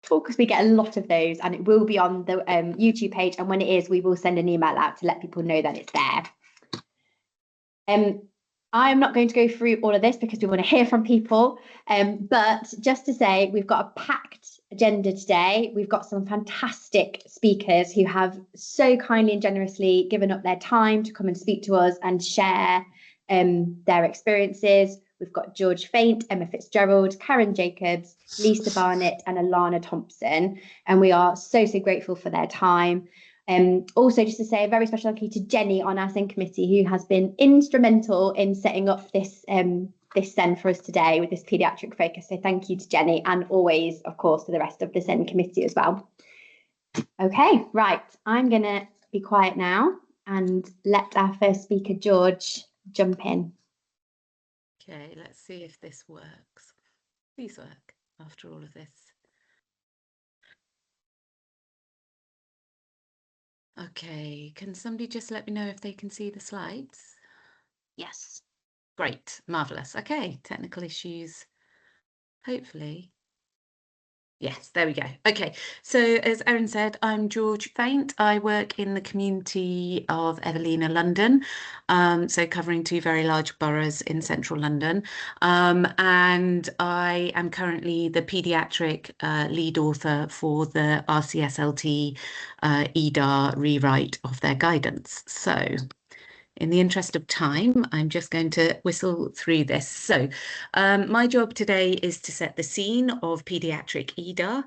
helpful because we get a lot of those, and it will be on the YouTube page. And when it is, we will send an email out to let people know that it's there. I'm not going to go through all of this because we want to hear from people. But just to say, we've got a packed agenda today. We've got some fantastic speakers who have so kindly and generously given up their time to come and speak to us and share their experiences. We've got George Faint, Emma Fitzgerald, Karen Jacobs, Lisa Barnett and Alana Thompson. And we are so grateful for their time. Also, just to say a very special thank you to Jenny on our CEN committee, who has been instrumental in setting up this this CEN for us today with this paediatric focus. So thank you to Jenny, and always, of course, to the rest of the CEN committee as well. Okay, right. I'm going to be quiet now and let our first speaker, George, jump in. Okay, let's see if this works. Please work after all of this. Okay, can somebody just let me know if they can see the slides? Yes. Great, marvellous. Okay, technical issues, hopefully. Yes, there we go. Okay, so as Erin said, I'm George Faint. I work in the community of Evelina, London, so covering 2 very large boroughs in central London. And I am currently the paediatric lead author for the RSCLT EDAR rewrite of their guidance. So in the interest of time, I'm just going to whistle through this. So my job today is to set the scene of paediatric EDAR.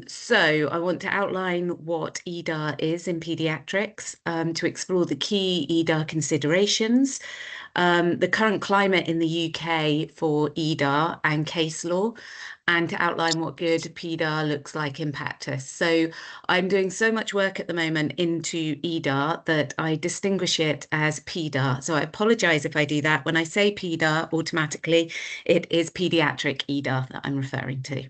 So I want to outline what EDAR is in paediatrics, to explore the key EDAR considerations, the current climate in the UK for EDAR and case law, and to outline what good PEDAR looks like in practice. So I'm doing so much work at the moment into EDAR that I distinguish it as PEDAR. So I apologise if I do that. When I say PEDAR, automatically, it is paediatric EDAR that I'm referring to.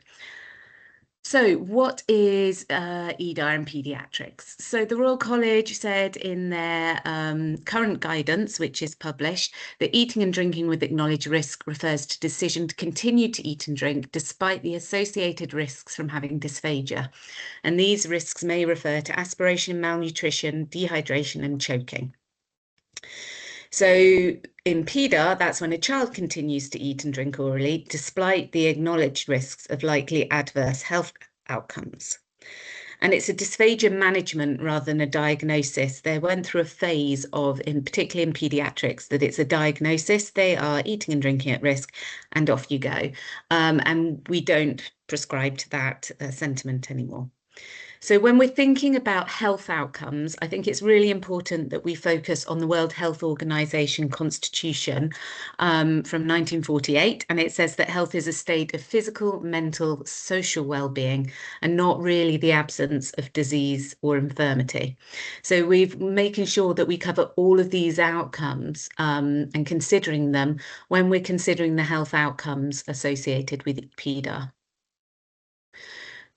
So what is EDAR in paediatrics? So the Royal College said in their current guidance, which is published, that eating and drinking with acknowledged risk refers to decision to continue to eat and drink despite the associated risks from having dysphagia. And these risks may refer to aspiration, malnutrition, dehydration and choking. So in PEDAR, that's when a child continues to eat and drink orally, despite the acknowledged risks of likely adverse health outcomes. And it's a dysphagia management rather than a diagnosis. They went through a phase of, particularly in paediatrics, that it's a diagnosis. They are eating and drinking at risk, and off you go. And we don't prescribe to that sentiment anymore. So when we're thinking about health outcomes, I think it's really important that we focus on the World Health Organization Constitution from 1948. And it says that health is a state of physical, mental, social well-being, and not really the absence of disease or infirmity. So we're making sure that we cover all of these outcomes and considering them when we're considering the health outcomes associated with PEDAR.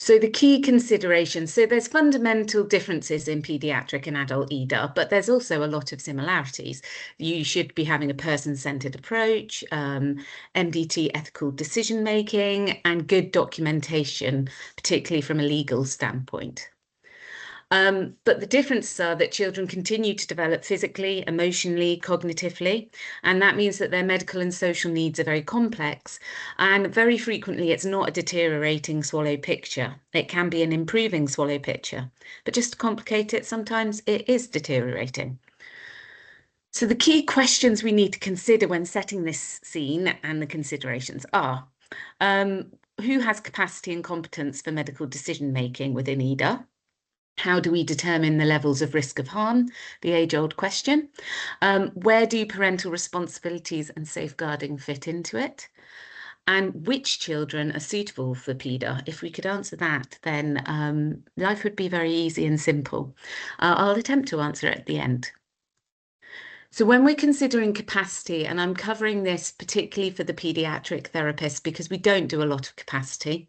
So the key considerations, so there's fundamental differences in paediatric and adult EDAR, but there's also a lot of similarities. You should be having a person-centered approach, MDT ethical decision-making, and good documentation, particularly from a legal standpoint. But the differences are that children continue to develop physically, emotionally, cognitively, and that means that their medical and social needs are very complex, and very frequently it's not a deteriorating swallow picture. It can be an improving swallow picture, but just to complicate it, sometimes it is deteriorating. So the key questions we need to consider when setting this scene and the considerations are, who has capacity and competence for medical decision-making within EDAR? How do we determine the levels of risk of harm? The age-old question. Where do parental responsibilities and safeguarding fit into it? And which children are suitable for PEDAR? If we could answer that, then life would be very easy and simple. I'll attempt to answer it at the end. So when we're considering capacity, and I'm covering this particularly for the paediatric therapist because we don't do a lot of capacity,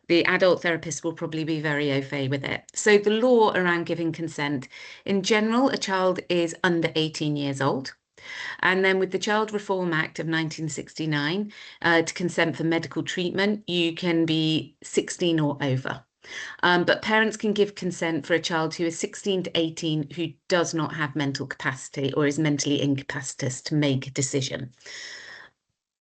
the adult therapist will probably be very au fait with it. So the law around giving consent, in general, a child is under 18 years old. And then with the Child Reform Act of 1969, to consent for medical treatment, you can be 16 or over. But parents can give consent for a child who is 16 to 18 who does not have mental capacity or is mentally incapacitated to make a decision.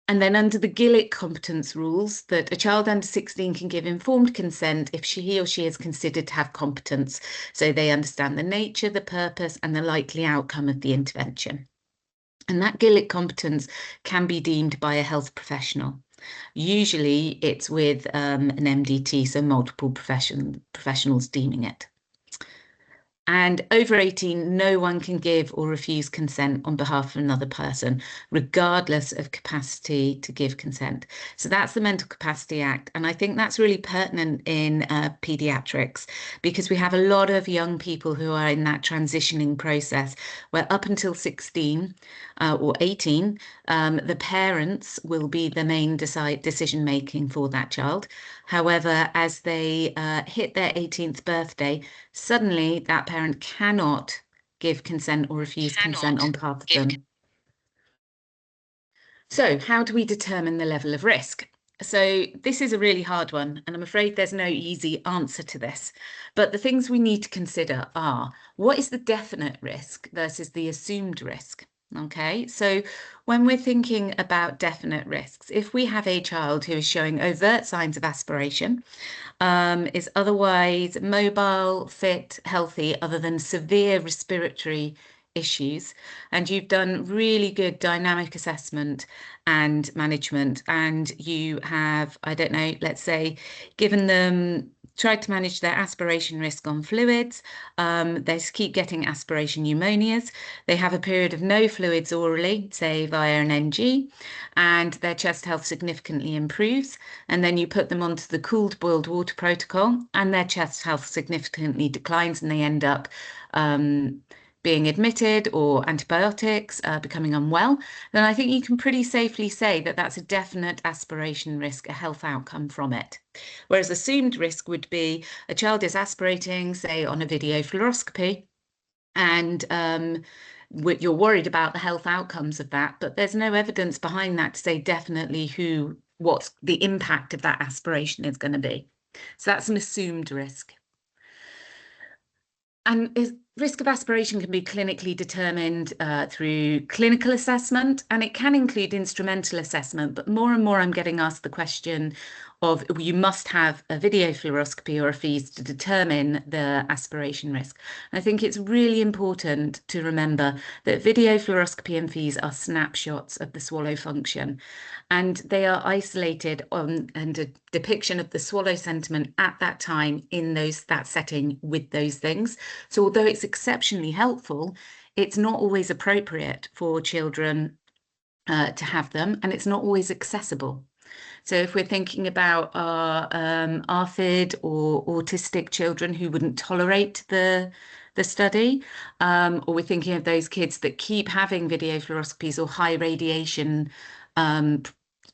And then under the Gillick competence rules, that a child under 16 can give informed consent if he or she is considered to have competence, so they understand the nature, the purpose, and the likely outcome of the intervention. And that Gillick competence can be deemed by a health professional. Usually it's with an MDT, so multiple professionals deeming it. And over 18, no one can give or refuse consent on behalf of another person, regardless of capacity to give consent. So that's the Mental Capacity Act. And I think that's really pertinent in paediatrics, because we have a lot of young people who are in that transitioning process where up until 16 or 18, the parents will be the main decision making for that child. However, as they hit their 18th birthday, suddenly that parent cannot give consent or refuse consent on behalf of them. So how do we determine the level of risk? So this is a really hard one, and I'm afraid there's no easy answer to this. But the things we need to consider are, what is the definite risk versus the assumed risk? Okay, so when we're thinking about definite risks, if we have a child who is showing overt signs of aspiration, is otherwise mobile, fit, healthy, other than severe respiratory issues, and you've done really good dynamic assessment and management, and you have, I don't know, let's say, given them, tried to manage their aspiration risk on fluids, they keep getting aspiration pneumonias, they have a period of no fluids orally, say via an NG, and their chest health significantly improves, and then you put them onto the cooled boiled water protocol and their chest health significantly declines and they end up being admitted or antibiotics, becoming unwell, then I think you can pretty safely say that that's a definite aspiration risk, a health outcome from it. Whereas assumed risk would be a child is aspirating, say on a video fluoroscopy, and you're worried about the health outcomes of that, but there's no evidence behind that to say definitely what the impact of that aspiration is going to be. So that's an assumed risk. And risk of aspiration can be clinically determined through clinical assessment, and it can include instrumental assessment, but more and more I'm getting asked the question of you must have a video fluoroscopy or a FEES to determine the aspiration risk. And I think it's really important to remember that video fluoroscopy and FEES are snapshots of the swallow function, and they are isolated and a depiction of the swallow sentiment at that time in that setting with those things. So although it's exceptionally helpful, it's not always appropriate for children to have them, and it's not always accessible. So if we're thinking about our ARFID or autistic children who wouldn't tolerate the study, or we're thinking of those kids that keep having video fluoroscopies or high radiation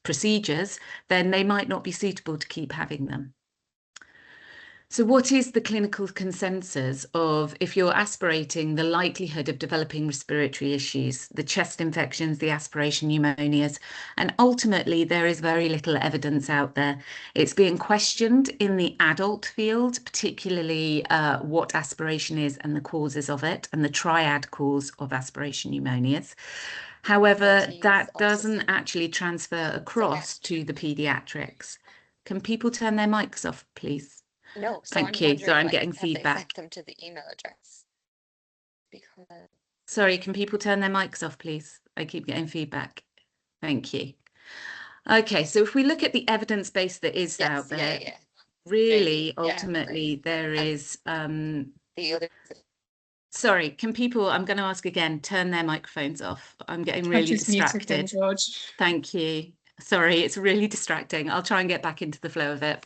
procedures, then they might not be suitable to keep having them. So what is the clinical consensus of, if you're aspirating, the likelihood of developing respiratory issues, the chest infections, the aspiration pneumonias, and ultimately there is very little evidence out there. It's being questioned in the adult field, particularly what aspiration is and the causes of it, and the triad cause of aspiration pneumonias. However, that doesn't actually transfer across to the paediatrics. Can people turn their mics off, please? No, so Thank you. So I'm getting feedback. Sent them to the email address. Because... Sorry, can people turn their mics off, please? I keep getting feedback. Thank you. Okay, so if we look at the evidence base that is out there, really, ultimately, there is... Sorry, can people, I'm going to ask again, turn their microphones off. I'm getting really distracted. George. Thank you. Sorry, it's really distracting. I'll try and get back into the flow of it.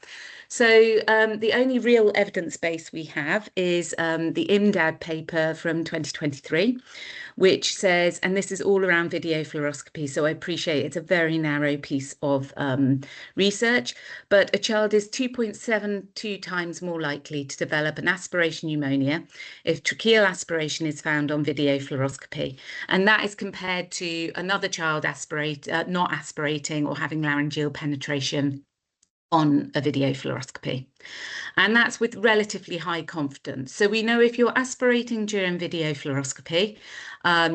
So the only real evidence base we have is the IMDAD paper from 2023, which says, and this is all around video fluoroscopy, so I appreciate it's a very narrow piece of research, but a child is 2.72 times more likely to develop an aspiration pneumonia if tracheal aspiration is found on video fluoroscopy. And that is compared to another child not aspirating or having laryngeal penetration on a video fluoroscopy. And that's with relatively high confidence. So we know if you're aspirating during video fluoroscopy,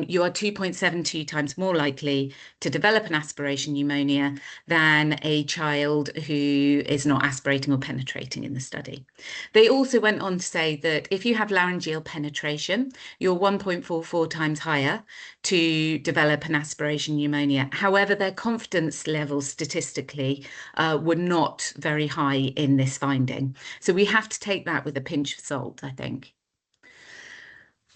you are 2.72 times more likely to develop an aspiration pneumonia than a child who is not aspirating or penetrating in the study. They also went on to say that if you have laryngeal penetration, you're 1.44 times higher to develop an aspiration pneumonia. However, their confidence levels statistically were not very high in this finding. So we have to take that with a pinch of salt, I think.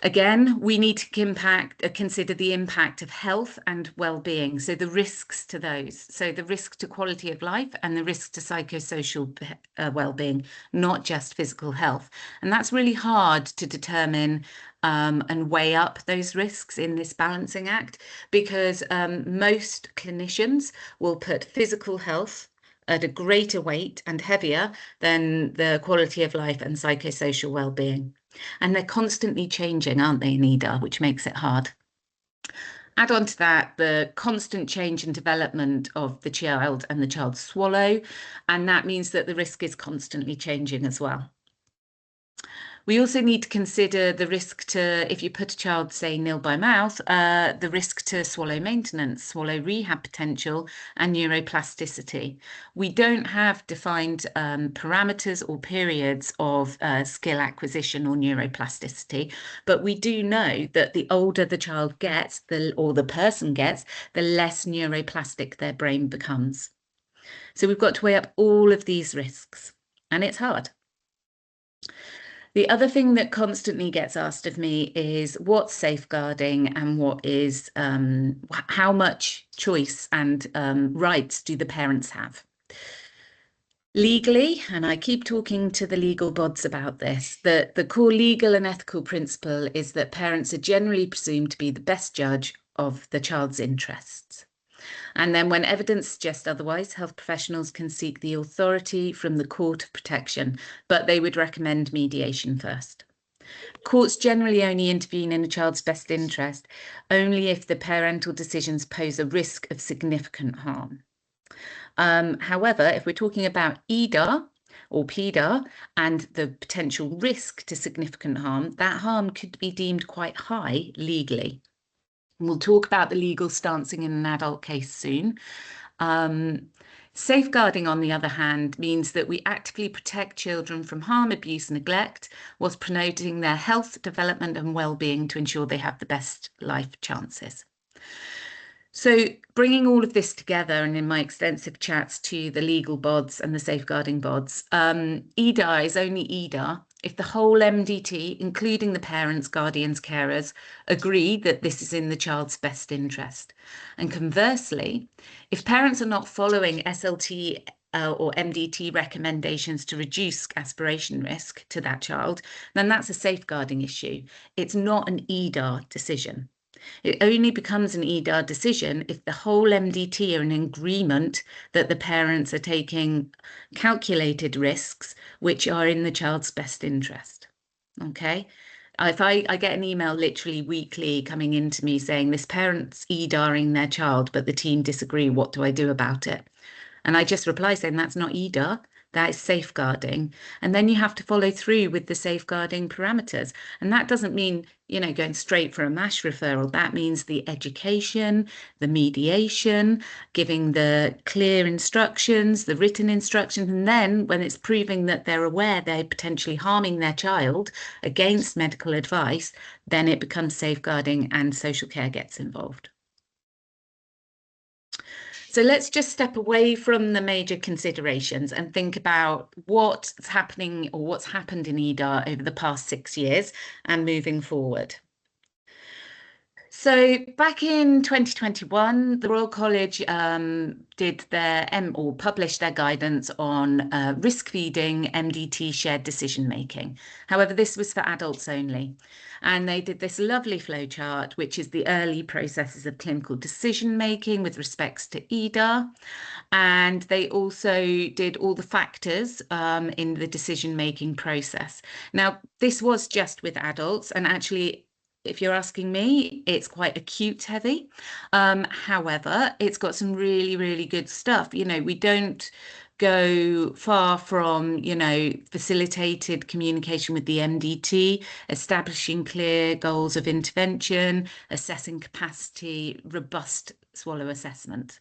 Again, we need to consider the impact of health and well-being, so the risks to those. So the risk to quality of life and the risk to psychosocial well-being, not just physical health. And that's really hard to determine and weigh up those risks in this balancing act, because most clinicians will put physical health at a greater weight and heavier than the quality of life and psychosocial well-being. And they're constantly changing, aren't they, in EDAR, which makes it hard. Add on to that the constant change and development of the child and the child's swallow, and that means that the risk is constantly changing as well. We also need to consider the risk to, if you put a child, say, nil by mouth, the risk to swallow maintenance, swallow rehab potential, and neuroplasticity. We don't have defined parameters or periods of skill acquisition or neuroplasticity, but we do know that the older the child gets, or the person gets, the less neuroplastic their brain becomes. So we've got to weigh up all of these risks, and it's hard. The other thing that constantly gets asked of me is what's safeguarding and what is, how much choice and rights do the parents have? Legally, and I keep talking to the legal bods about this, that the core legal and ethical principle is that parents are generally presumed to be the best judge of the child's interests. And then when evidence suggests otherwise, health professionals can seek the authority from the court of protection, but they would recommend mediation first. Courts generally only intervene in a child's best interest only if the parental decisions pose a risk of significant harm. However, if we're talking about EDAR or PEDAR and the potential risk to significant harm, that harm could be deemed quite high legally. We'll talk about the legal stancing in an adult case soon. Safeguarding, on the other hand, means that we actively protect children from harm, abuse, and neglect, whilst promoting their health, development, and well-being to ensure they have the best life chances. So bringing all of this together, and in my extensive chats to the legal bods and the safeguarding bods, EDAR is only EDAR if the whole MDT, including the parents, guardians, carers, agree that this is in the child's best interest. And conversely, if parents are not following SLT or MDT recommendations to reduce aspiration risk to that child, then that's a safeguarding issue. It's not an EDAR decision. It only becomes an EDAR decision if the whole MDT are in agreement that the parents are taking calculated risks which are in the child's best interest. Okay? If I get an email literally weekly coming into me saying this parent's EDARing their child, but the team disagree, what do I do about it? And I just reply saying that's not EDAR. That is safeguarding. And then you have to follow through with the safeguarding parameters. And that doesn't mean, you know, going straight for a MASH referral. That means the education, the mediation, giving the clear instructions, the written instructions. And then when it's proving that they're aware they're potentially harming their child against medical advice, then it becomes safeguarding and social care gets involved. So let's just step away from the major considerations and think about what's happening or what's happened in EDAR over the past 6 years and moving forward. So back in 2021, the Royal College did their or published their guidance on risk feeding MDT shared decision making. However, this was for adults only. And they did this lovely flowchart, which is the early processes of clinical decision making with respects to EDAR. And they also did all the factors in the decision making process. Now, this was just with adults, and actually, if you're asking me, it's quite acute heavy. However, it's got some really, really good stuff. You know, we don't go far from, you know, facilitated communication with the MDT, establishing clear goals of intervention, assessing capacity, robust swallow assessment.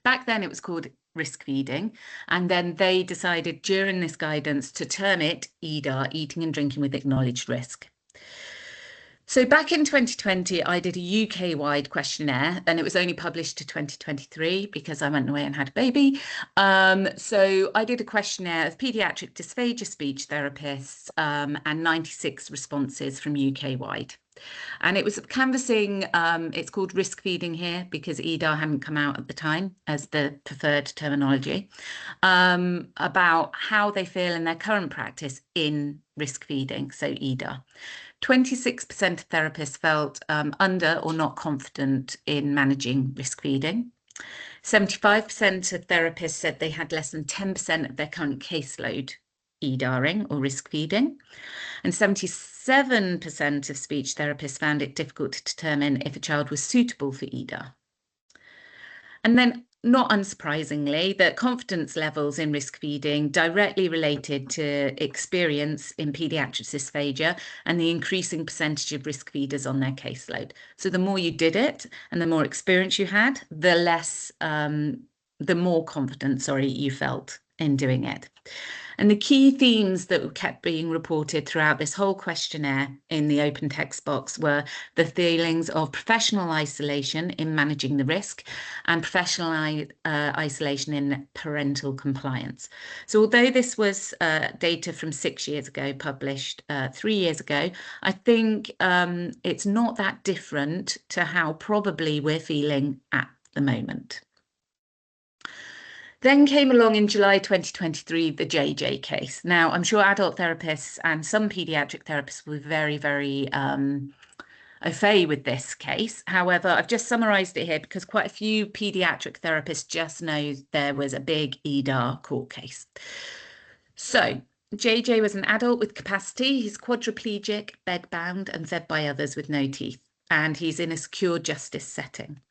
Back then it was called risk feeding, and then they decided during this guidance to term it EDAR, eating and drinking with acknowledged risk. So back in 2020, I did a UK-wide questionnaire, and it was only published to 2023 because I went away and had a baby. So I did a questionnaire of paediatric dysphagia speech therapists and 96 responses from UK-wide. And it was canvassing, it's called risk feeding here because EDAR hadn't come out at the time as the preferred terminology, about how they feel in their current practice in risk feeding, so EDAR. 26% of therapists felt under or not confident in managing risk feeding. 75% of therapists said they had less than 10% of their current caseload EDARing or risk feeding. And 77% of speech therapists found it difficult to determine if a child was suitable for EDAR. And then, not unsurprisingly, that confidence levels in risk feeding directly related to experience in paediatric dysphagia and the increasing percentage of risk feeders on their caseload. So the more you did it and the more experience you had, the less, the more confident, you felt in doing it. And the key themes that kept being reported throughout this whole questionnaire in the open text box were the feelings of professional isolation in managing the risk and professional isolation in parental compliance. So although this was data from 6 years ago, published 3 years ago, I think it's not that different to how probably we're feeling at the moment. Then came along in July 2023, the JJ case. Now, I'm sure adult therapists and some paediatric therapists will be very, very au fait with this case. However, I've just summarised it here because quite a few paediatric therapists just know there was a big EDAR court case. So, JJ was an adult with capacity. He's quadriplegic, bedbound and fed by others with no teeth. And he's in a secure justice setting.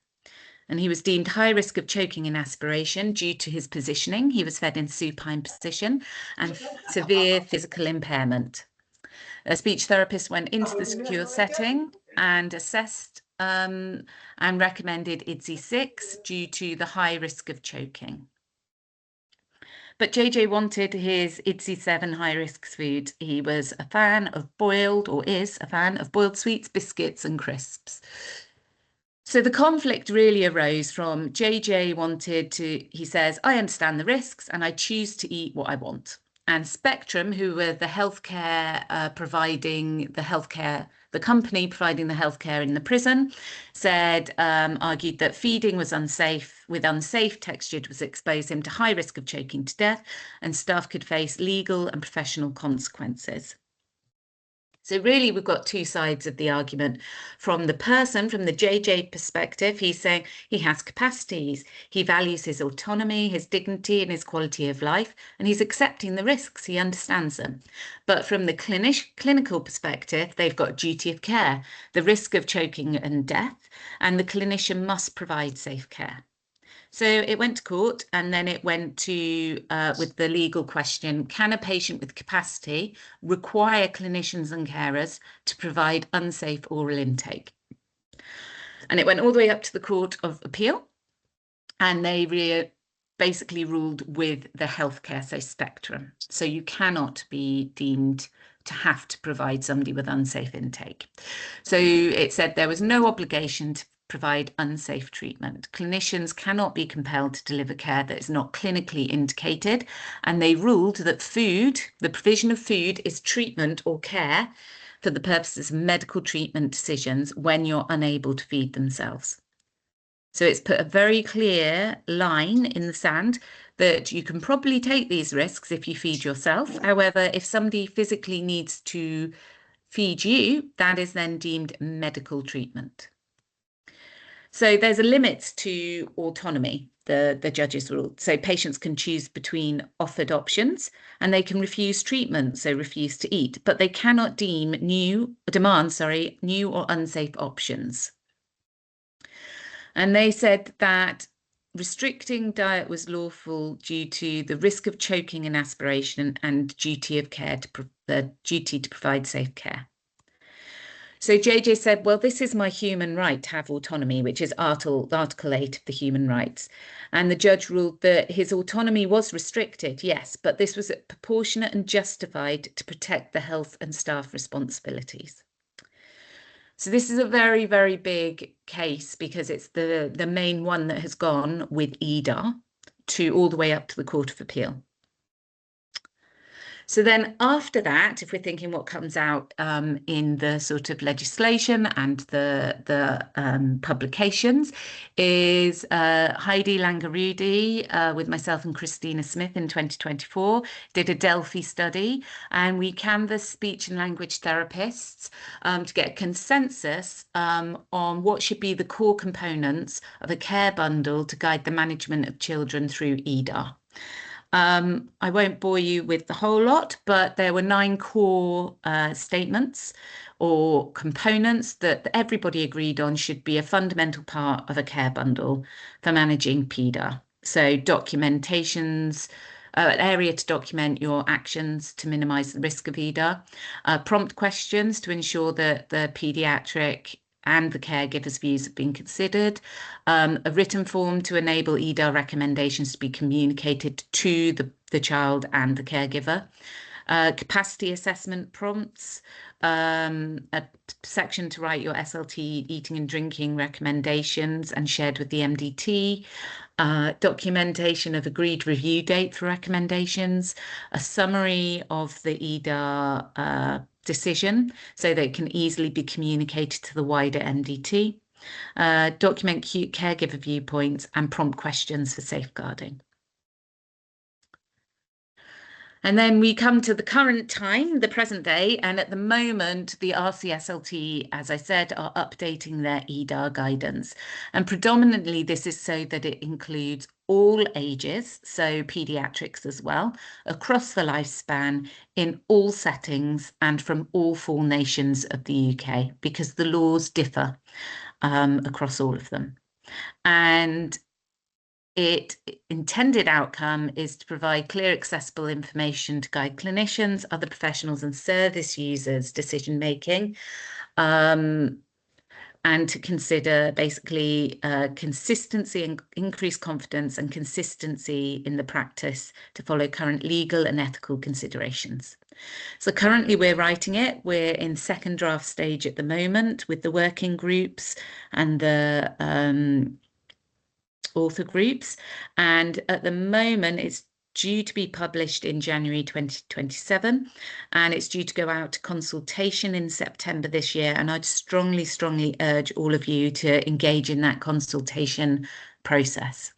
And he was deemed high risk of choking and aspiration due to his positioning. He was fed in supine position and severe physical impairment. A speech therapist went into the secure setting and assessed and recommended IDSI 6 due to the high risk of choking. But JJ wanted his IDSI 7 high-risk food. He was a fan of boiled, or is a fan of boiled sweets, biscuits and crisps. So the conflict really arose from JJ wanted to, he says, I understand the risks and I choose to eat what I want. And Spectrum, who were the healthcare the company providing the healthcare in the prison, said, argued that feeding was unsafe, with unsafe texture was expose him to high risk of choking to death, and staff could face legal and professional consequences. So really, we've got two sides of the argument. From the person, from the JJ perspective, he's saying he has capacities, he values his autonomy, his dignity and his quality of life, and he's accepting the risks, he understands them. But from the clinical perspective, they've got duty of care, the risk of choking and death, and the clinician must provide safe care. So it went to court, and then it went to, with the legal question, can a patient with capacity require clinicians and carers to provide unsafe oral intake? And it went all the way up to the Court of Appeal, and they basically ruled with the healthcare, so Spectrum. So you cannot be deemed to have to provide somebody with unsafe intake. So it said there was no obligation to provide unsafe treatment. Clinicians cannot be compelled to deliver care that is not clinically indicated, and they ruled that food, the provision of food, is treatment or care for the purposes of medical treatment decisions when you're unable to feed themselves. So it's put a very clear line in the sand that you can probably take these risks if you feed yourself. However, if somebody physically needs to feed you, that is then deemed medical treatment. So there's a limit to autonomy, the judges ruled. So patients can choose between offered options and they can refuse treatment, so refuse to eat, but they cannot demand new or unsafe options. And they said that restricting diet was lawful due to the risk of choking and aspiration and duty of care the duty to provide safe care. So JJ said, well, this is my human right to have autonomy, which is Article 8 of the Human Rights. And the judge ruled that his autonomy was restricted, yes, but this was proportionate and justified to protect the health and staff responsibilities. So this is a very, very big case because it's the main one that has gone with EDAR all the way up to the Court of Appeal. So then after that, if we're thinking what comes out in the sort of legislation and the publications, is Heidi Langarudi with myself and Christina Smith in 2024 did a Delphi study, and we canvassed speech and language therapists to get consensus on what should be the core components of a care bundle to guide the management of children through EDAR. I won't bore you with the whole lot, but there were 9 core statements or components that everybody agreed on should be a fundamental part of a care bundle for managing PEDAR. So documentations, an area to document your actions to minimise the risk of EDAR, prompt questions to ensure that the paediatric and the caregiver's views have been considered, a written form to enable EDAR recommendations to be communicated to the child and the caregiver, capacity assessment prompts, a section to write your SLT eating and drinking recommendations and shared with the MDT, documentation of agreed review date for recommendations, a summary of the EDAR decision so that it can easily be communicated to the wider MDT, document caregiver viewpoints and prompt questions for safeguarding. And then we come to the current time, the present day, and at the moment, the RSCLT, as I said, are updating their EDAR guidance. And predominantly, this is so that it includes all ages, so paediatrics as well, across the lifespan, in all settings and from all 4 nations of the UK, because the laws differ across all of them. And its intended outcome is to provide clear, accessible information to guide clinicians, other professionals and service users' decision-making, and to consider basically consistency and increased confidence and consistency in the practice to follow current legal and ethical considerations. So currently we're writing it. We're in second draft stage at the moment with the working groups and the author groups, and at the moment it's due to be published in January 2027, and it's due to go out to consultation in September this year, and I'd strongly urge all of you to engage in that consultation process.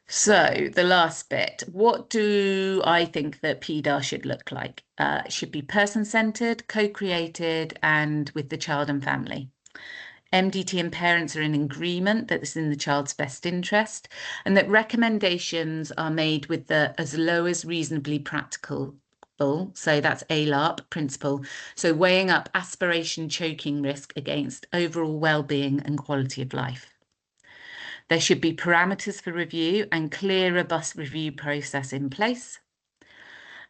So the last bit, what do I think that PEDAR should look like? It should be person-centred, co-created and with the child and family. MDT and parents are in agreement that this is in the child's best interest and that recommendations are made with the as low as reasonably practical. So that's ALARP principle. So weighing up aspiration choking risk against overall well-being and quality of life. There should be parameters for review and clear, robust review process in place.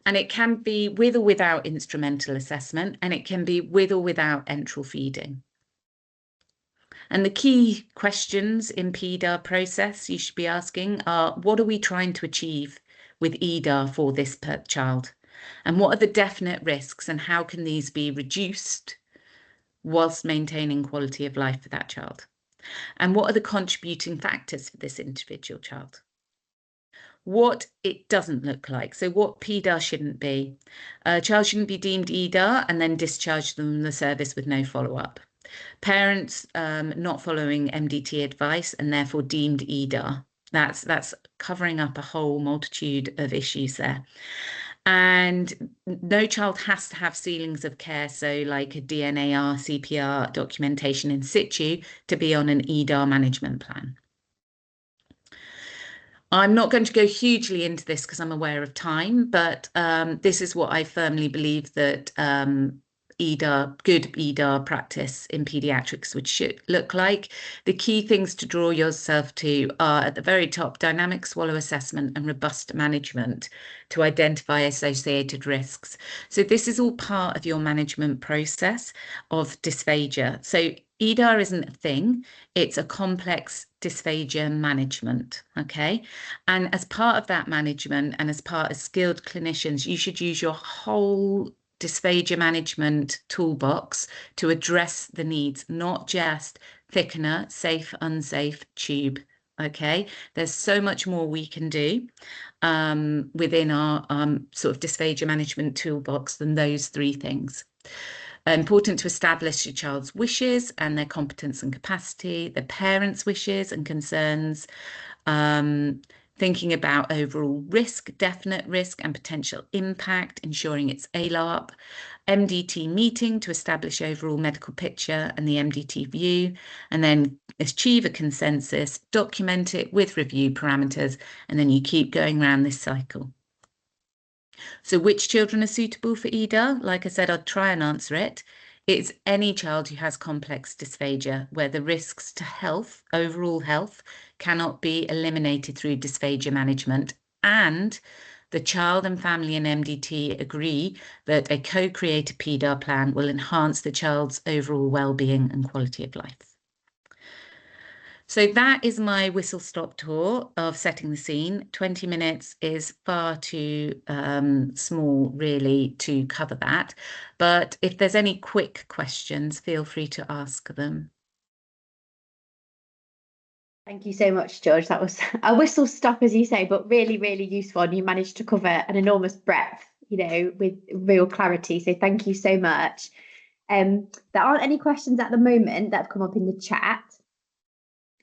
And it can be with or without instrumental assessment, and it can be with or without enteral feeding. And the key questions in PEDAR process you should be asking are, what are we trying to achieve with EDAR for this child? And what are the definite risks and how can these be reduced whilst maintaining quality of life for that child? And what are the contributing factors for this individual child? what it doesn't look like. So what PEDAR shouldn't be. A child shouldn't be deemed EDAR and then discharge them from the service with no follow-up. Parents not following MDT advice and therefore deemed EDAR. That's covering up a whole multitude of issues there. And no child has to have ceilings of care, so like a DNAR, CPR documentation in situ to be on an EDAR management plan. I'm not going to go hugely into this because I'm aware of time, but this is what I firmly believe that good EDAR practice in paediatrics should look like. The key things to draw yourself to are at the very top, dynamic swallow assessment and robust management to identify associated risks. So this is all part of your management process of dysphagia. So EDAR isn't a thing, it's a complex dysphagia management, okay? And as part of that management and as part of skilled clinicians, you should use your whole dysphagia management toolbox to address the needs, not just thickener, safe, unsafe, tube, okay? There's so much more we can do within our sort of dysphagia management toolbox than those three things. Important to establish your child's wishes and their competence and capacity, the parents' wishes and concerns, thinking about overall risk, definite risk and potential impact, ensuring it's ALARP, MDT meeting to establish overall medical picture and the MDT view, and then achieve a consensus, document it with review parameters, and then you keep going around this cycle. So which children are suitable for EDAR? Like I said, I'll try and answer it. It's any child who has complex dysphagia where the risks to health, overall health, cannot be eliminated through dysphagia management, and the child and family and MDT agree that a co-created PEDAR plan will enhance the child's overall well-being and quality of life. So that is my whistle-stop tour of setting the scene. 20 minutes is far too small, really, to cover that. But if there's any quick questions, feel free to ask them. Thank you so much, George. That was a whistle stop, as you say, but really, really useful. And you managed to cover an enormous breadth, you know, with real clarity. So thank you so much. There aren't any questions at the moment that have come up in the chat.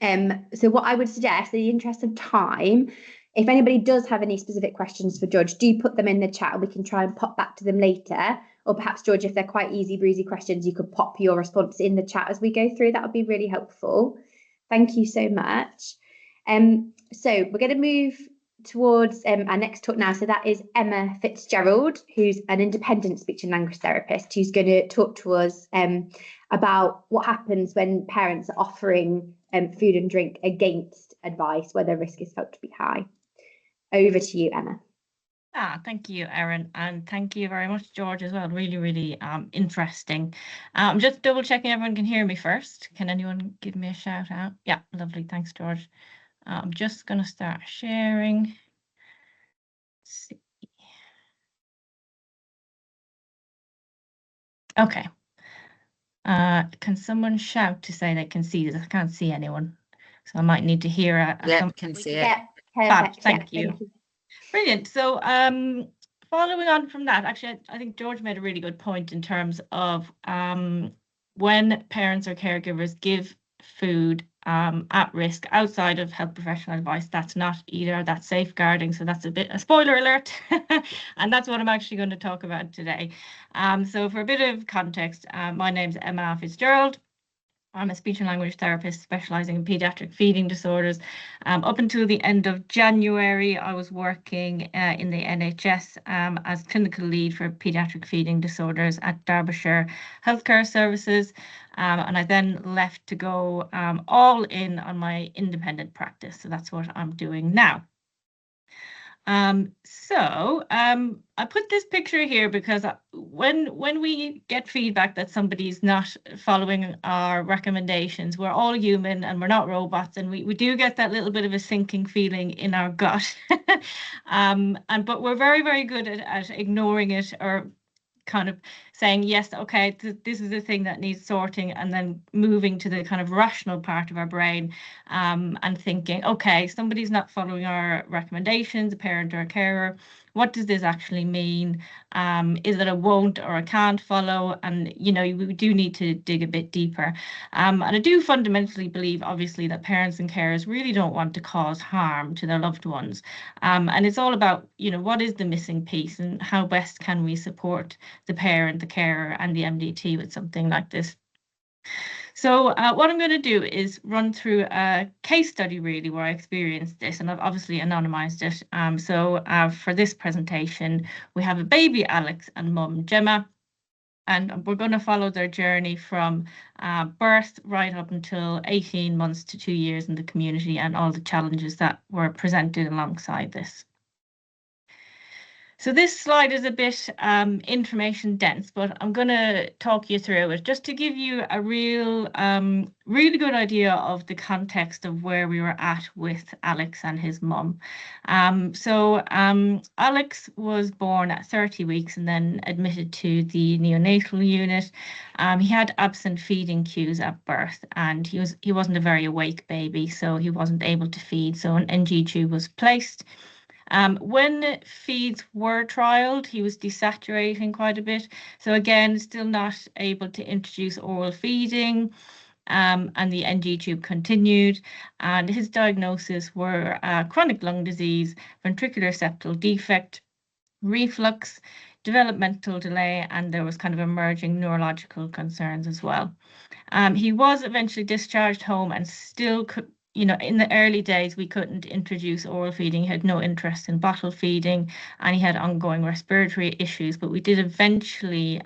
So what I would suggest, in the interest of time, if anybody does have any specific questions for George, do put them in the chat and we can try and pop back to them later. Or perhaps, George, if they're quite easy breezy questions, you could pop your response in the chat as we go through. That would be really helpful. Thank you so much. So we're going to move towards our next talk now. So that is Emma Fitzgerald, who's an independent speech and language therapist, who's going to talk to us about what happens when parents are offering food and drink against advice where the risk is felt to be high. Over to you, Emma. Thank you, Erin, and thank you very much, George, as well. Really, really interesting. I'm just double checking everyone can hear me first. Can anyone give me a shout out? Yeah, lovely. Thanks, George. I'm just going to start sharing. Let's see. Okay. Can someone shout to say they can see this? I can't see anyone, so I might need to hear. Yeah, can see it. Yeah, perfect. Thank you. Brilliant. So following on from that, actually, I think George made a really good point in terms of when parents or caregivers give food at risk outside of health professional advice, that's not EDAR, that's safeguarding. So that's a bit a spoiler alert. And that's what I'm actually going to talk about today. So for a bit of context, my name's Emma Fitzgerald. I'm a speech and language therapist specializing in paediatric feeding disorders. Up until the end of January, I was working in the NHS as clinical lead for paediatric feeding disorders at Derbyshire Healthcare Services. And I then left to go all in on my independent practice. So that's what I'm doing now. I put this picture here because when we get feedback that somebody's not following our recommendations, we're all human and we're not robots, and we do get that little bit of a sinking feeling in our gut. But we're very, very good at ignoring it or kind of saying, yes, okay, this is the thing that needs sorting, and then moving to the kind of rational part of our brain, and thinking, okay, somebody's not following our recommendations, a parent or a carer. What does this actually mean? Is it a won't or a can't follow? And, you know, we do need to dig a bit deeper. And I do fundamentally believe, obviously, that parents and carers really don't want to cause harm to their loved ones. And it's all about, you know, what is the missing piece and how best can we support the parent, the carer, and the MDT with something like this. So what I'm going to do is run through a case study, really, where I experienced this, and I've obviously anonymized it. So for this presentation, we have a baby, Alex, and mum, Gemma, and we're going to follow their journey from birth right up until 18 months to 2 years in the community, and all the challenges that were presented alongside this. So this slide is a bit information dense, but I'm going to talk you through it just to give you a real, really good idea of the context of where we were at with Alex and his mum. So Alex was born at 30 weeks and then admitted to the neonatal unit. He had absent feeding cues at birth, and he wasn't a very awake baby, so he wasn't able to feed. So an NG tube was placed. When feeds were trialed, he was desaturating quite a bit. So again, still not able to introduce oral feeding, and the NG tube continued. And his diagnosis were chronic lung disease, ventricular septal defect, reflux, developmental delay, and there was kind of emerging neurological concerns as well. He was eventually discharged home and still could, you know, in the early days, we couldn't introduce oral feeding. He had no interest in bottle feeding, and he had ongoing respiratory issues, but we did eventually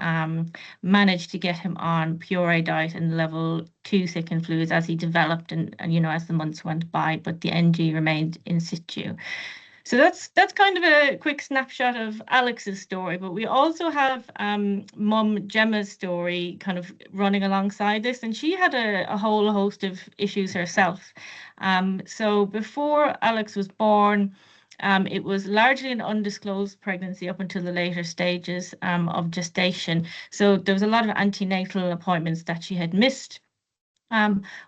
manage to get him on puree diet and level 2 thickened fluids as he developed and, you know, as the months went by, but the NG remained in situ. So that's kind of a quick snapshot of Alex's story, but we also have mum Gemma's story kind of running alongside this, and she had a whole host of issues herself. So before Alex was born, it was largely an undisclosed pregnancy up until the later stages of gestation. So there was a lot of antenatal appointments that she had missed.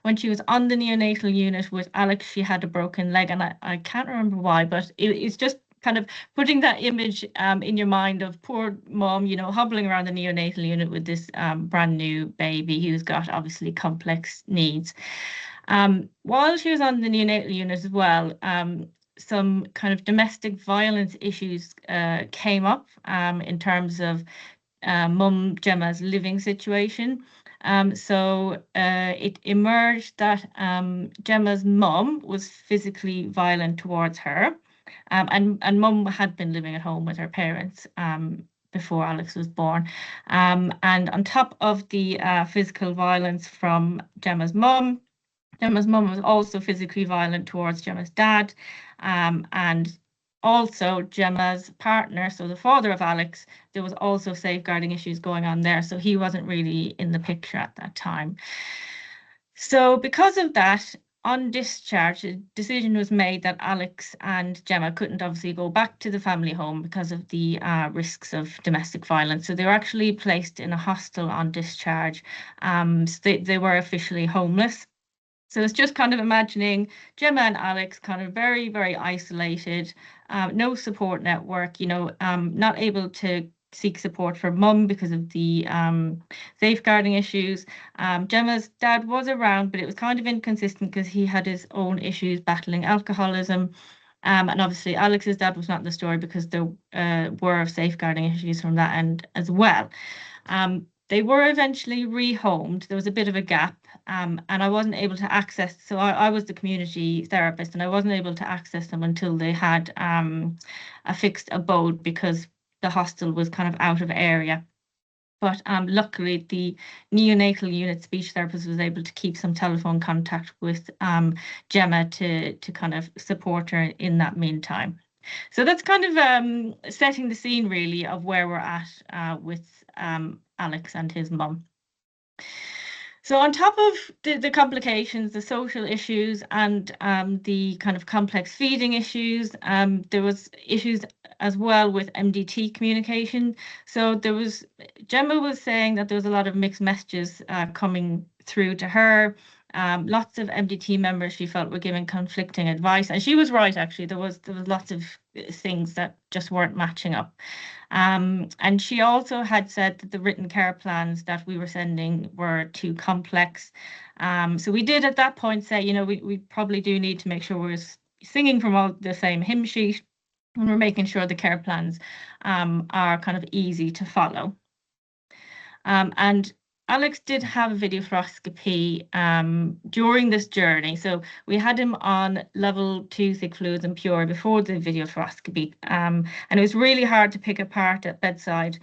When she was on the neonatal unit with Alex, she had a broken leg, and I can't remember why, but it's just kind of putting that image in your mind of poor mom, you know, hobbling around the neonatal unit with this brand new baby who's got obviously complex needs. While she was on the neonatal unit as well, some kind of domestic violence issues came up in terms of mum Gemma's living situation. So it emerged that Gemma's mum was physically violent towards her, and mum had been living at home with her parents before Alex was born. And on top of the physical violence from Gemma's mum was also physically violent towards Gemma's dad, and also Gemma's partner, so the father of Alex, there was also safeguarding issues going on there, so he wasn't really in the picture at that time. So because of that, on discharge, a decision was made that Alex and Gemma couldn't obviously go back to the family home because of the risks of domestic violence. So they were actually placed in a hostel on discharge. So they were officially homeless. So it's just kind of imagining Gemma and Alex kind of very, very isolated, no support network, you know, not able to seek support for mum because of the safeguarding issues. Gemma's dad was around, but it was kind of inconsistent because he had his own issues battling alcoholism. And obviously Alex's dad was not in the story because there were safeguarding issues from that end as well. They were eventually rehomed. There was a bit of a gap, and I wasn't able to access. So I was the community therapist, and I wasn't able to access them until they had a fixed abode because the hostel was kind of out of area. But luckily, the neonatal unit speech therapist was able to keep some telephone contact with Gemma to kind of support her in that meantime. So that's kind of setting the scene, really, of where we're at with Alex and his mum. So on top of the complications, the social issues, and the kind of complex feeding issues, there was issues as well with MDT communication. So Gemma was saying that there was a lot of mixed messages coming through to her. Lots of MDT members she felt were giving conflicting advice, and she was right, actually. There was lots of things that just weren't matching up. And she also had said that the written care plans that we were sending were too complex. So we did at that point say, we probably do need to make sure we're singing from all the same hymn sheet, and we're making sure the care plans are kind of easy to follow. And Alex did have a video fluoroscopy during this journey. So we had him on level 2 thick fluids and pure before the video fluoroscopy. And it was really hard to pick apart at bedside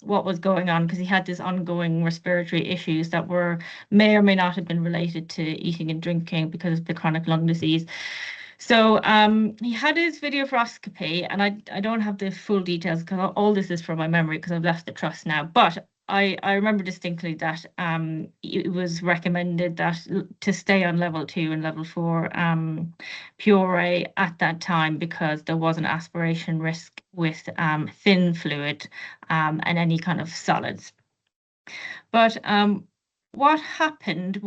what was going on, because he had this ongoing respiratory issues that may or may not have been related to eating and drinking because of the chronic lung disease. So he had his video fluoroscopy, and I don't have the full details because all this is from my memory because I've left the trust now. But I remember distinctly that it was recommended that to stay on level 2 and level 4 puree at that time, because there was an aspiration risk with thin fluid and any kind of solids. But what happened,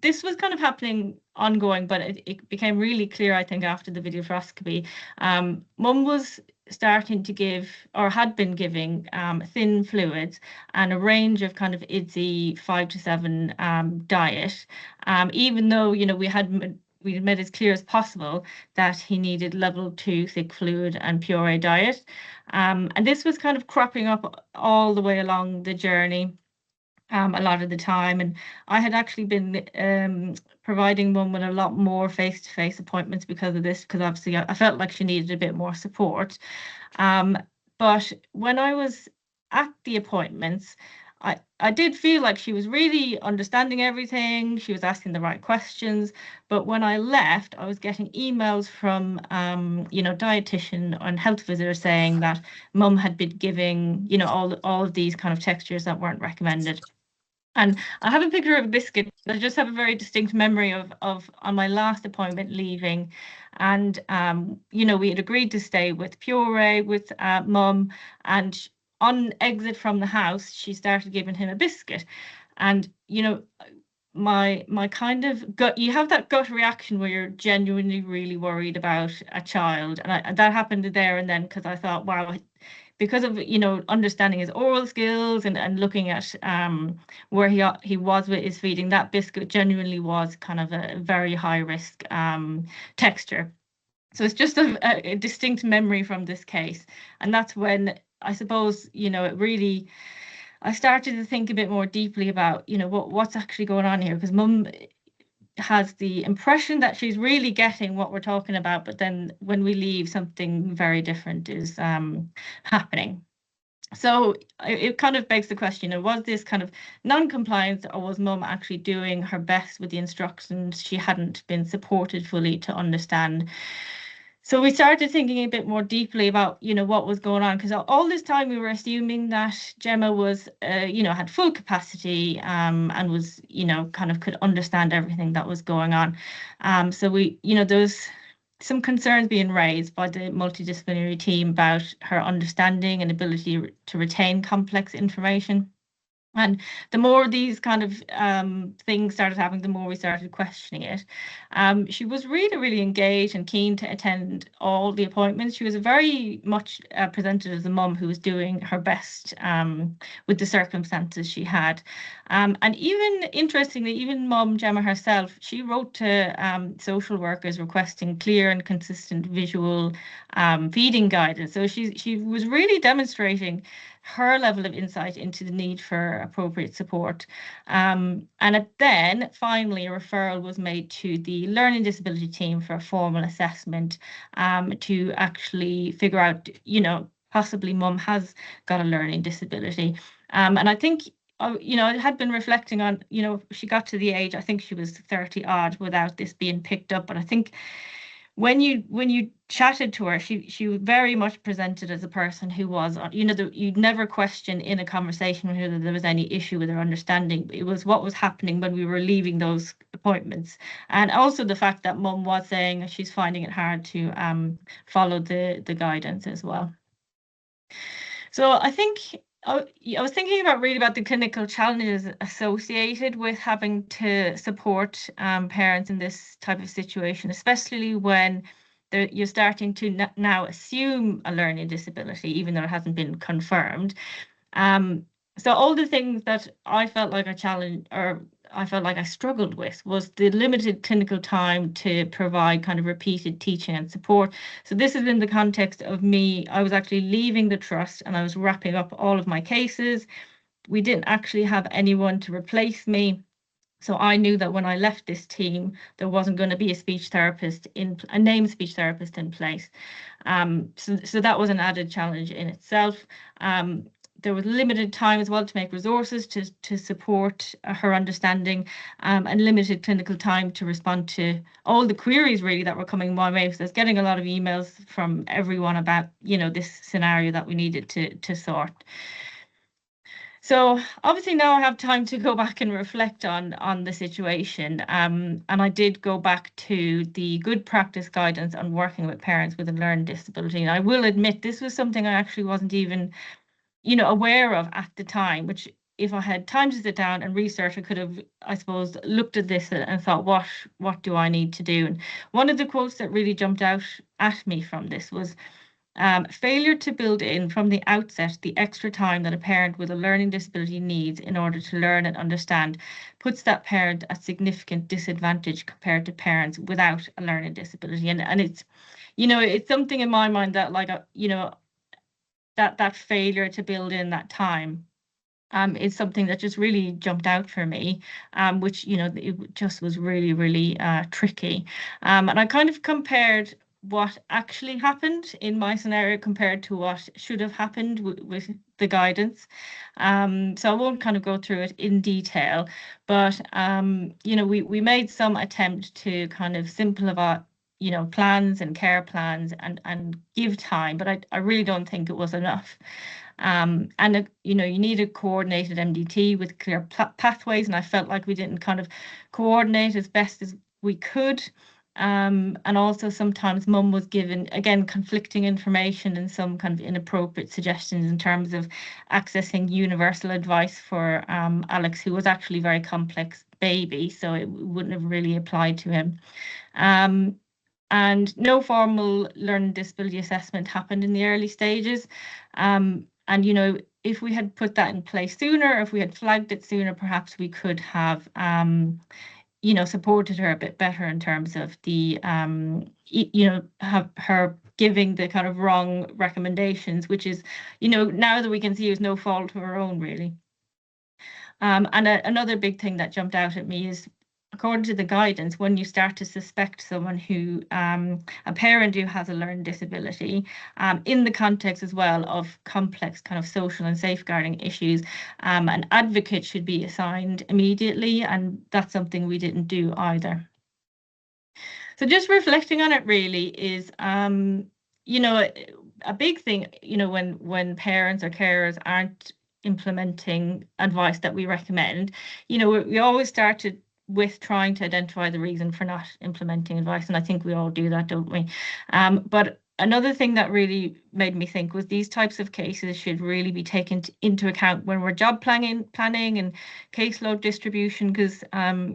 this was kind of happening ongoing, but it became really clear, I think, after the video fluoroscopy. Mum was starting to give, or had been giving, thin fluids and a range of kind of IDSI 5 to 7 diet, even though, we had made as clear as possible that he needed level 2 thick fluid and puree diet. And this was kind of cropping up all the way along the journey. A lot of the time, and I had actually been providing Mum with a lot more face-to-face appointments because of this, because obviously I felt like she needed a bit more support. But when I was at the appointments, I did feel like she was really understanding everything. She was asking the right questions. But when I left, I was getting emails from, dietitian and health visitors saying that Mum had been giving, all of these kind of textures that weren't recommended. And I have a picture of a biscuit. I just have a very distinct memory of on my last appointment leaving. And, we had agreed to stay with puree with Mum. And on exit from the house, she started giving him a biscuit. And, my kind of gut, you have that gut reaction where you're genuinely really worried about a child. And that happened there and then, because I thought, wow, because of understanding his oral skills and looking at where he was with his feeding, that biscuit genuinely was kind of a very high risk texture. So it's just a distinct memory from this case. And that's when I suppose I started to think a bit more deeply about what's actually going on here, because Mum has the impression that she's really getting what we're talking about, but then when we leave, something very different is happening. So it kind of begs the question, was this kind of non-compliance, or was Mum actually doing her best with the instructions? She hadn't been supported fully to understand. So we started thinking a bit more deeply about, what was going on, because all this time we were assuming that Gemma was, had full capacity and was, kind of could understand everything that was going on. So there was some concerns being raised by the multidisciplinary team about her understanding and ability to retain complex information. And the more these kind of things started happening, the more we started questioning it. She was really, really engaged and keen to attend all the appointments. She was very much presented as a mum who was doing her best with the circumstances she had. And even interestingly, even Mum Gemma herself, she wrote to social workers requesting clear and consistent visual feeding guidance. So she was really demonstrating her level of insight into the need for appropriate support. And then finally a referral was made to the learning disability team for a formal assessment to actually figure out, possibly Mum has got a learning disability. And I think, I had been reflecting on, she got to the age, I think she was 30 odd without this being picked up. But I think when you chatted to her, she very much presented as a person who was, you know, you'd never question in a conversation whether there was any issue with her understanding. It was what was happening when we were leaving those appointments, and also the fact that Mum was saying she's finding it hard to follow the guidance as well. So I think I was thinking about the clinical challenges associated with having to support parents in this type of situation, especially when you're starting to now assume a learning disability, even though it hasn't been confirmed. So all the things that I felt like I felt like I struggled with was the limited clinical time to provide kind of repeated teaching and support. So this is in the context of me, I was actually leaving the trust and I was wrapping up all of my cases. We didn't actually have anyone to replace me. So I knew that when I left this team, there wasn't going to be a named speech therapist in place. So that was an added challenge in itself. There was limited time as well to make resources to support her understanding, and limited clinical time to respond to all the queries really that were coming my way. So I was getting a lot of emails from everyone about, you know, this scenario that we needed to sort. So obviously now I have time to go back and reflect on the situation. And I did go back to the good practice guidance on working with parents with a learning disability. And I will admit this was something I actually wasn't even, you know, aware of at the time, which if I had time to sit down and research, I could have, I suppose, looked at this and thought, what do I need to do? And one of the quotes that really jumped out at me from this was, failure to build in from the outset the extra time that a parent with a learning disability needs in order to learn and understand puts that parent at significant disadvantage compared to parents without a learning disability. And it's, you know, it's something in my mind that, like, you know, that failure to build in that time is something that just really jumped out for me, which, you know, it just was really, really tricky. And I kind of compared what actually happened in my scenario compared to what should have happened with the guidance. So I won't kind of go through it in detail, but, you know, we made some attempt to kind of simplify, you know, plans and care plans and give time, but I really don't think it was enough. And you know, you need a coordinated MDT with clear pathways, and I felt like we didn't kind of coordinate as best as we could. And also sometimes Mum was given, again, conflicting information and some kind of inappropriate suggestions in terms of accessing universal advice for Alex, who was actually a very complex baby, so it wouldn't have really applied to him. And no formal learning disability assessment happened in the early stages. And, you know, if we had put that in place sooner, if we had flagged it sooner, perhaps we could have, you know, supported her a bit better in terms of the, you know, have her giving the kind of wrong recommendations, which is, you know, now that we can see is no fault of her own, really. And another big thing that jumped out at me is, according to the guidance, when you start to suspect someone who, a parent who has a learning disability, in the context as well of complex kind of social and safeguarding issues, an advocate should be assigned immediately, and that's something we didn't do either. So just reflecting on it really is, you know, a big thing, you know, when parents or carers aren't implementing advice that we recommend, you know, we always started with trying to identify the reason for not implementing advice. And I think we all do that, don't we? But another thing that really made me think was these types of cases should really be taken into account when we're job planning and caseload distribution, because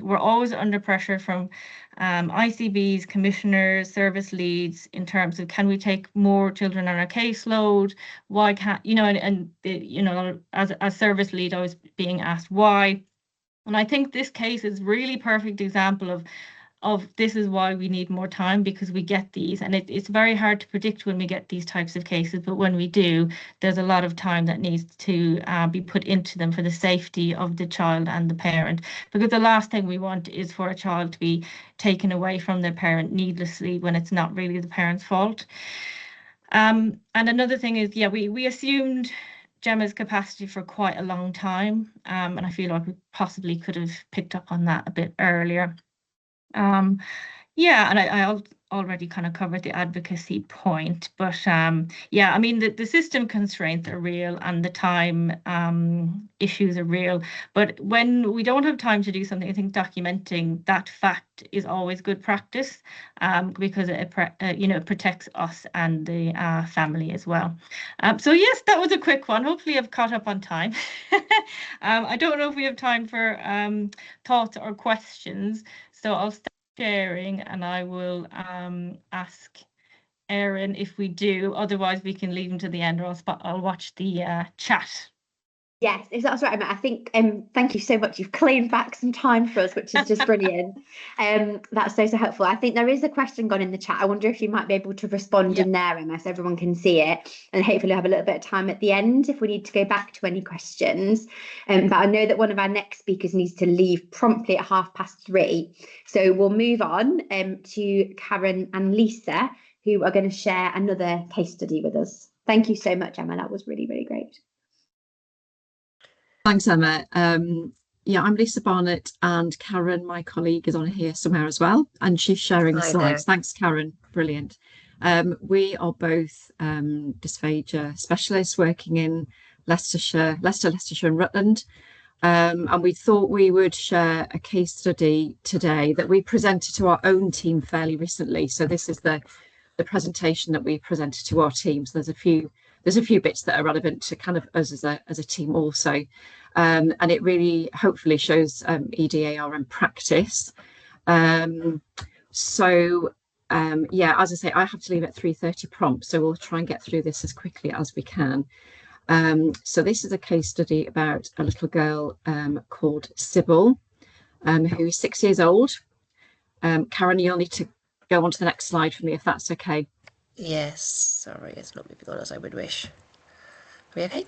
we're always under pressure from ICBs, commissioners, service leads in terms of, can we take more children on our caseload? Why can't, you know, and you know, as service lead, I was being asked why. And I think this case is really perfect example of this is why we need more time, because we get these, and it's very hard to predict when we get these types of cases, but when we do, there's a lot of time that needs to be put into them for the safety of the child and the parent, because the last thing we want is for a child to be taken away from their parent needlessly when it's not really the parent's fault. And another thing is, yeah, we assumed Gemma's capacity for quite a long time, and I feel like we possibly could have picked up on that a bit earlier. Yeah, and I already kind of covered the advocacy point, but yeah, I mean, the system constraints are real and the time issues are real. But when we don't have time to do something, I think documenting that fact is always good practice, because it protects us and the family as well. So yes, that was a quick one. Hopefully I've caught up on time. I don't know if we have time for thoughts or questions, so I'll start sharing and I will ask Erin if we do. Otherwise, we can leave them to the end, or I'll watch the chat. Yes, if that's right, Emma. I think thank you so much. You've claimed back some time for us, which is just brilliant. That's so helpful. I think there is a question gone in the chat. I wonder if you might be able to respond in there, Emma, so everyone can see it, and hopefully have a little bit of time at the end if we need to go back to any questions. But I know that one of our next speakers needs to leave promptly at 3:30, so we'll move on to Karen and Lisa, who are going to share another case study with us. Thank you so much, Emma. That was really, really great. Thanks, Emma. Yeah, I'm Lisa Barnett, and Karen, my colleague, is on here somewhere as well, and she's sharing the slides. Thanks, Karen. Brilliant. We are both dysphagia specialists working in Leicester, and Rutland, and we thought we would share a case study today that we presented to our own team fairly recently. So this is the presentation that we presented to our team. So there's a few bits that are relevant to kind of us as a team also, and it really hopefully shows EDAR in practice. Yeah, as I say, I have to leave at 3:30 prompt, so we'll try and get through this as quickly as we can. So this is a case study about a little girl called Sybil, who is 6 years old. Karen, you'll need to go on to the next slide for me if that's okay. Yes, sorry, it's not moving on as I would wish. Are we okay?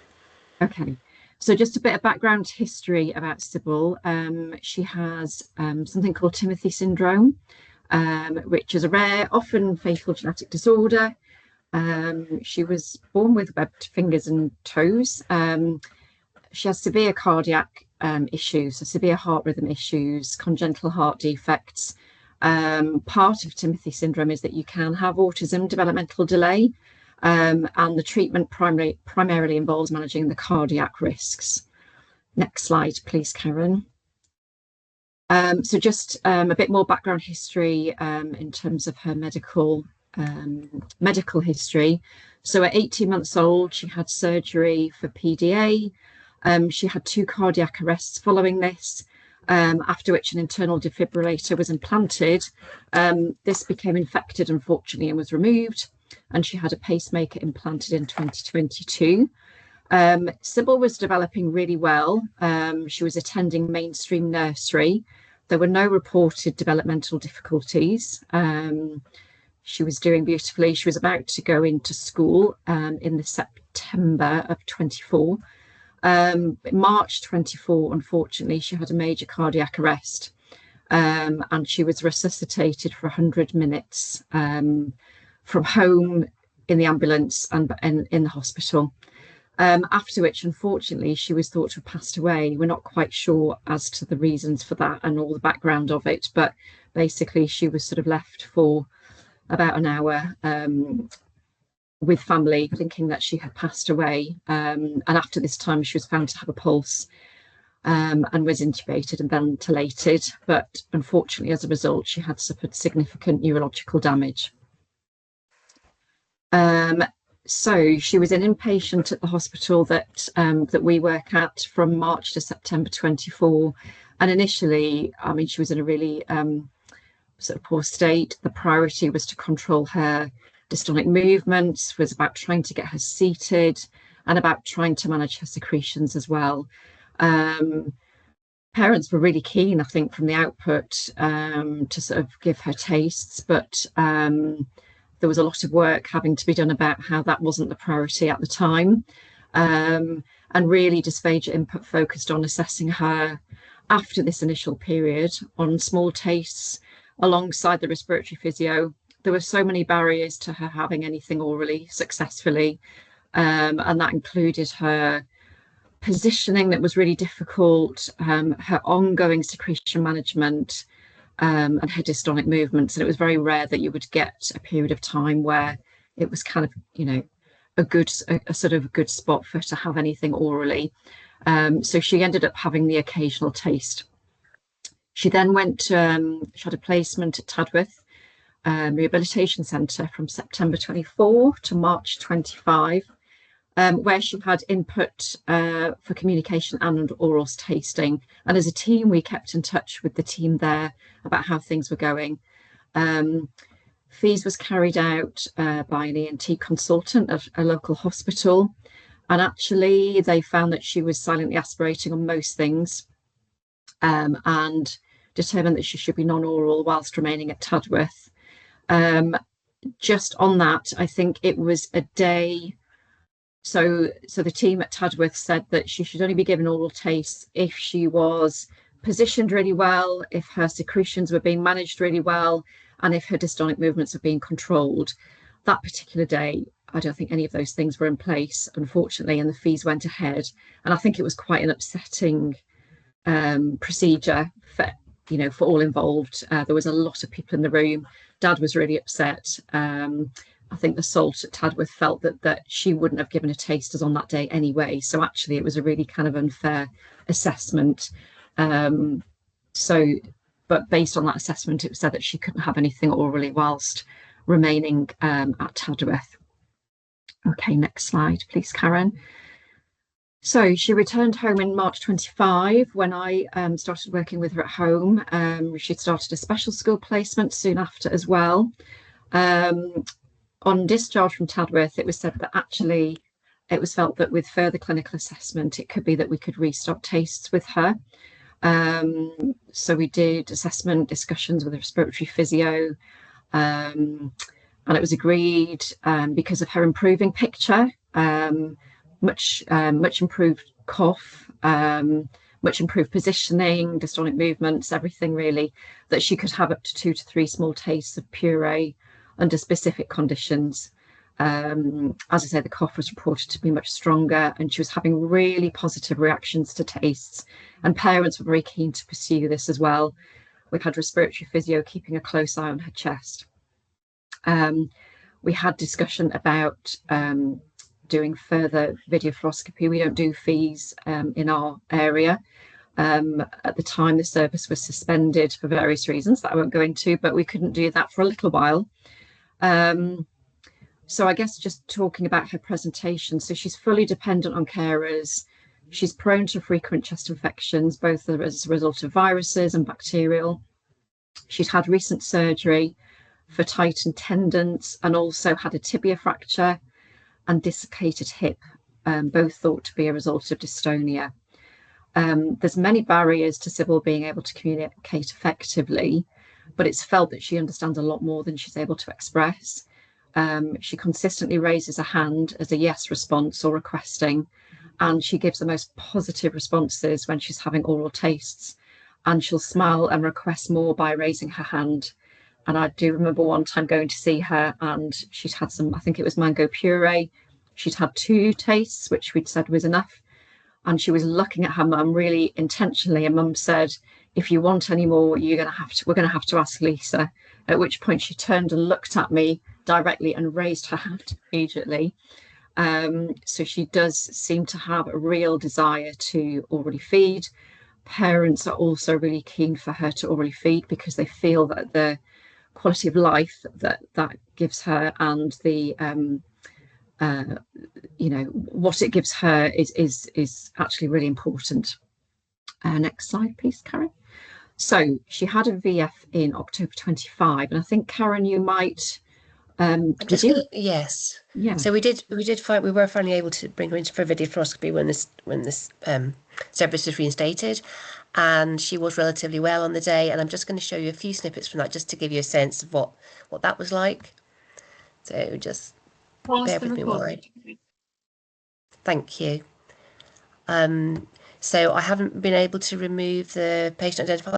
Okay, so just a bit of background history about Sybil. She has something called Timothy syndrome, which is a rare, often fatal genetic disorder. She was born with webbed fingers and toes. She has severe cardiac issues, so severe heart rhythm issues, congenital heart defects. Part of Timothy syndrome is that you can have autism developmental delay, and the treatment primarily involves managing the cardiac risks. Next slide, please, Karen. So just a bit more background history in terms of her medical history. So at 18 months old, she had surgery for PDA. She had 2 cardiac arrests following this. After which an internal defibrillator was implanted. This became infected, unfortunately, and was removed, and she had a pacemaker implanted in 2022. Sybil was developing really well. She was attending mainstream nursery. There were no reported developmental difficulties. She was doing beautifully. She was about to go into school in the September of 24. March 24, unfortunately, she had a major cardiac arrest, and she was resuscitated for 100 minutes from home, in the ambulance, and in the hospital. After which, unfortunately, she was thought to have passed away. We're not quite sure as to the reasons for that and all the background of it, but basically she was sort of left for about an hour with family, thinking that she had passed away, and after this time she was found to have a pulse, and was intubated and ventilated, but unfortunately as a result she had suffered significant neurological damage. So she was an inpatient at the hospital that we work at from March to September 24, and initially, I mean, she was in a really sort of poor state. The priority was to control her dystonic movements, was about trying to get her seated, and about trying to manage her secretions as well. Parents were really keen, I think, from the output to sort of give her tastes, but there was a lot of work having to be done about how that wasn't the priority at the time. And really dysphagia input focused on assessing her after this initial period on small tastes alongside the respiratory physio. There were so many barriers to her having anything orally successfully, and that included her positioning that was really difficult, her ongoing secretion management, and her dystonic movements. And it was very rare that you would get a period of time where it was kind of, you know, a sort of good spot for her to have anything orally. So she ended up having the occasional taste. She then went, she had a placement at Tadworth Rehabilitation Centre from September 24 to March 25, where she had input for communication and oral tasting. And as a team, we kept in touch with the team there about how things were going. FEES was carried out by an ENT consultant at a local hospital. And actually, they found that she was silently aspirating on most things, and determined that she should be non-oral whilst remaining at Tadworth. Just on that, I think it was a day. So the team at Tadworth said that she should only be given oral tastes if she was positioned really well, if her secretions were being managed really well, and if her dystonic movements were being controlled. That particular day, I don't think any of those things were in place, unfortunately, and the FEES went ahead. And I think it was quite an upsetting procedure for, you know, for all involved. There was a lot of people in the room. Dad was really upset. I think the SALT at Tadworth felt that she wouldn't have given a taste as on that day anyway. So actually, it was a really kind of unfair assessment. But based on that assessment, it was said that she couldn't have anything orally whilst remaining at Tadworth. Okay, next slide, please, Karen. So she returned home in March 25 when I started working with her at home. She'd started a special school placement soon after as well. On discharge from Tadworth, it was said that actually it was felt that with further clinical assessment, it could be that we could restart tastes with her. So we did assessment discussions with a respiratory physio, and it was agreed because of her improving picture, much improved cough, much improved positioning, dystonic movements, everything really, that she could have up to 2 to 3 small tastes of puree under specific conditions. As I say, the cough was reported to be much stronger, and she was having really positive reactions to tastes, and parents were very keen to pursue this as well. We've had respiratory physio keeping a close eye on her chest. We had discussion about doing further video fluoroscopy. We don't do FEES in our area. At the time, the service was suspended for various reasons that I won't go into, but we couldn't do that for a little while. So I guess just talking about her presentation, so she's fully dependent on carers. She's prone to frequent chest infections, both as a result of viruses and bacterial. She's had recent surgery for tightened tendons and also had a tibia fracture and dislocated hip, both thought to be a result of dystonia. There's many barriers to Sybil being able to communicate effectively, but it's felt that she understands a lot more than she's able to express. She consistently raises a hand as a yes response or requesting, and she gives the most positive responses when she's having oral tastes, and she'll smile and request more by raising her hand. And I do remember one time going to see her, and she'd had some, I think it was mango puree. She'd had 2 tastes, which we'd said was enough. And she was looking at her mum really intentionally, and mum said, if you want any more, we're going to have to ask Lisa. At which point she turned and looked at me directly and raised her hand immediately. So she does seem to have a real desire to orally feed. Parents are also really keen for her to orally feed because they feel that the quality of life that gives her and the you know, what it gives her is actually really important. Next slide, please, Karen. So she had a VF in October 25, and I think, Karen, you might yes. Yeah. So we were finally able to bring her in for video fluoroscopy when this service was reinstated, and she was relatively well on the day. And I'm just going to show you a few snippets from that just to give you a sense of what that was like. So just bear with me while I... Thank you. So I haven't been able to remove the patient identifier